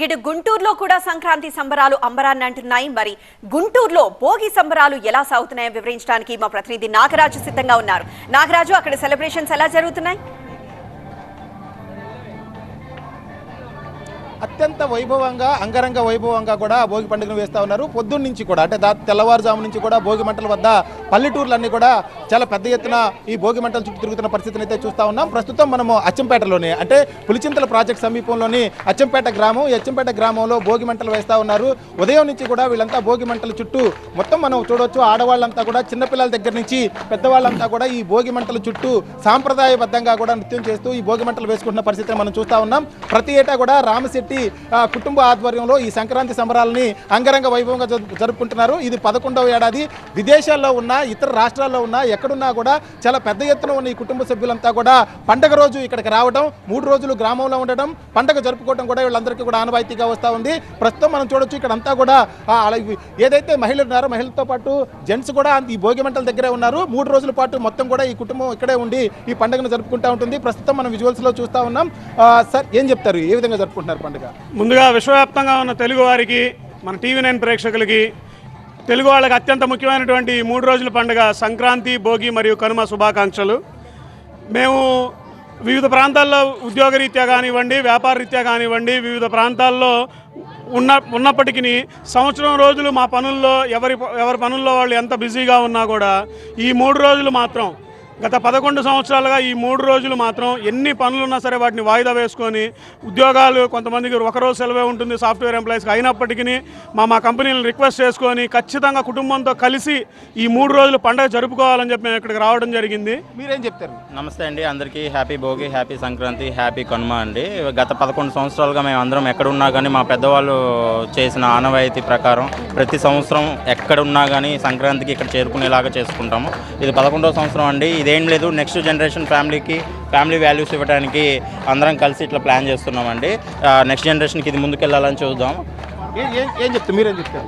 ఇటు గుంటూరులో కూడా సంక్రాంతి సంబరాలు అంబరాన్ని అంటున్నాయి. మరి గుంటూరులో భోగి సంబరాలు ఎలా సాగుతున్నాయో వివరించడానికి మా ప్రతినిధి నాగరాజు సిద్ధంగా ఉన్నారు. నాగరాజు, అక్కడ సెలబ్రేషన్స్ ఎలా జరుగుతున్నాయి? అత్యంత వైభవంగా అంగరంగ వైభవంగా కూడా భోగి పండుగను వేస్తూ ఉన్నారు. పొద్దున్న నుంచి కూడా అంటే తెల్లవారుజాము నుంచి కూడా భోగి మంటల వద్ద పల్లెటూర్లన్నీ కూడా చాలా పెద్ద ఎత్తున ఈ భోగి మంటల చుట్టూ తిరుగుతున్న పరిస్థితిని అయితే చూస్తూ ఉన్నాం. ప్రస్తుతం మనము అచ్చంపేటలోని అంటే పులిచింతల ప్రాజెక్ట్ సమీపంలోని అచ్చంపేట గ్రామం. ఈ అచ్చంపేట గ్రామంలో భోగి మంటలు వేస్తూ ఉన్నారు. ఉదయం నుంచి కూడా వీళ్ళంతా భోగి మంటల చుట్టూ మొత్తం మనం చూడవచ్చు. ఆడవాళ్ళంతా కూడా చిన్నపిల్లల దగ్గర నుంచి పెద్దవాళ్ళంతా కూడా ఈ భోగి మంటల చుట్టూ సాంప్రదాయబద్ధంగా కూడా నృత్యం చేస్తూ ఈ భోగి మంటలు వేసుకుంటున్న పరిస్థితిని మనం చూస్తూ ఉన్నాం. ప్రతి ఏటా కూడా రామశెట్టి కుటుంబ ఆధ్వర్యంలో ఈ సంక్రాంతి సంబరాలని అంగరంగ వైభవంగా జరుపుకుంటున్నారు. ఇది 11వ ఏడాది. విదేశాల్లో ఉన్న ఇతర రాష్ట్రాల్లో ఉన్న ఎక్కడున్నా కూడా చాలా పెద్ద ఎత్తున ఉన్న ఈ కుటుంబ సభ్యులంతా కూడా పండగ రోజు ఇక్కడికి రావడం, 3 రోజులు గ్రామంలో ఉండడం, పండగ జరుపుకోవడం కూడా వీళ్ళందరికీ కూడా ఆనవాయితీగా వస్తూ ఉంది. ప్రస్తుతం మనం చూడొచ్చు ఇక్కడంతా కూడా ఏదైతే మహిళలు ఉన్నారో మహిళలతో పాటు జెంట్స్ కూడా ఈ భోగి మంటల దగ్గరే ఉన్నారు. 3 రోజుల పాటు మొత్తం కూడా ఈ కుటుంబం ఇక్కడే ఉండి ఈ పండుగను జరుపుకుంటూ ఉంటుంది. ప్రస్తుతం మనం విజువల్స్లో చూస్తూ ఉన్నాం. సార్, ఏం చెప్తారు? ఏ విధంగా జరుపుకుంటున్నారు పండుగ? ముందుగా విశ్వవ్యాప్తంగా ఉన్న తెలుగు వారికి, మన TV9 ప్రేక్షకులకి, తెలుగు వాళ్ళకి అత్యంత ముఖ్యమైనటువంటి 3 రోజుల పండుగ సంక్రాంతి, భోగి మరియు కనుమ శుభాకాంక్షలు. మేము వివిధ ప్రాంతాల్లో ఉద్యోగరీత్యా కానివ్వండి, వ్యాపార రీత్యా కానివ్వండి, వివిధ ప్రాంతాల్లో ఉన్నప్పటికీ సంవత్సరం రోజులు మా పనుల్లో ఎవరి పనుల్లో వాళ్ళు ఎంత బిజీగా ఉన్నా కూడా ఈ 3 రోజులు మాత్రం, గత 11 సంవత్సరాలుగా ఈ 3 రోజులు మాత్రం ఎన్ని పనులున్నా సరే వాటిని వాయిదా వేసుకొని, ఉద్యోగాలు కొంతమందికి ఒకరోజు సెలవే ఉంటుంది సాఫ్ట్వేర్ ఎంప్లాయీస్కి, అయినప్పటికీ మా కంపెనీలను రిక్వెస్ట్ చేసుకొని ఖచ్చితంగా కుటుంబంతో కలిసి ఈ 3 రోజులు పండుగ జరుపుకోవాలని చెప్పి మేము ఇక్కడికి రావడం జరిగింది. మీరేం చెప్తారు? నమస్తే అండి, అందరికీ happy Bhogi, happy Sankranti, happy Kanuma అండి. గత 11 సంవత్సరాలుగా మేము అందరం ఎక్కడున్నా కానీ మా పెద్దవాళ్ళు చేసిన ఆనవాయితీ ప్రకారం ప్రతి సంవత్సరం ఎక్కడున్నా కానీ సంక్రాంతికి ఇక్కడ చేరుకునేలాగా చేసుకుంటాము. ఇది 11వ సంవత్సరం అండి. ఇదేం లేదు, నెక్స్ట్ జనరేషన్ ఫ్యామిలీ వాల్యూస్ ఇవ్వడానికి అందరం కలిసి ఇట్లా ప్లాన్ చేస్తున్నామండి. నెక్స్ట్ జనరేషన్కి ఇది ముందుకెళ్ళాలని చూద్దాం. ఏం చెప్తారు? మీరేం చెప్తారు?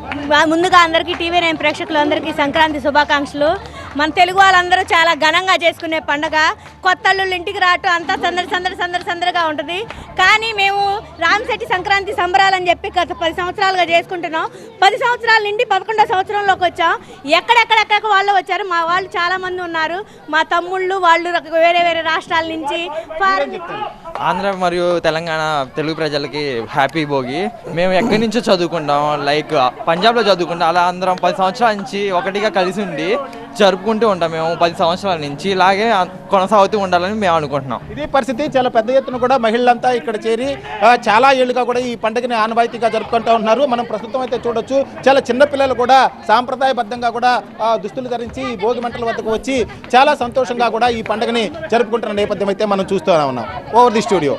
ముందుగా అందరికీ TV9 ప్రేక్షకులందరికీ సంక్రాంతి శుభాకాంక్షలు. మన తెలుగు వాళ్ళందరూ చాలా ఘనంగా చేసుకునే పండుగ. కొత్త అల్లుళ్ళు ఇంటికి రావటం అంతా సందడిగా ఉంటుంది. కానీ మేము రామశెట్టి సంక్రాంతి సంబరాలని చెప్పి గత 10 సంవత్సరాలుగా చేసుకుంటున్నాం. 10 సంవత్సరాల నుండి 11వ సంవత్సరంలోకి వచ్చాం. ఎక్కడెక్కడ వాళ్ళు వచ్చారు. మా వాళ్ళు చాలా మంది ఉన్నారు. మా తమ్ముళ్ళు వాళ్ళు వేరే రాష్ట్రాల నుంచి. ఆంధ్ర మరియు తెలంగాణ తెలుగు ప్రజలకి హ్యాపీ భోగి. మేము ఎక్కడి నుంచో చదువుకుంటాం, లైక్ పంజాబ్లో చదువుకుంటాం. అలా అందరం 10 సంవత్సరాల నుంచి ఒకటిగా కలిసి ఉండి జరుపుకుంటూ ఉంటాం. మేము 10 సంవత్సరాల నుంచి ఇలాగే కొనసాగుతూ ఉండాలని మేము అనుకుంటున్నాం. ఇదే పరిస్థితి చాలా పెద్ద ఎత్తున కూడా మహిళలంతా ఇక్కడ చేరి చాలా ఏళ్ళుగా కూడా ఈ పండుగని ఆనవాయితీగా జరుపుకుంటూ ఉన్నారు. మనం ప్రస్తుతం అయితే చూడొచ్చు, చాలా చిన్న పిల్లలు కూడా సాంప్రదాయబద్ధంగా కూడా దుస్తులు ధరించి ఈ భోగి మంటల వద్దకు వచ్చి చాలా సంతోషంగా కూడా ఈ పండుగని జరుపుకుంటున్న నేపథ్యం అయితే మనం చూస్తూనే ఉన్నాం. Over the studio.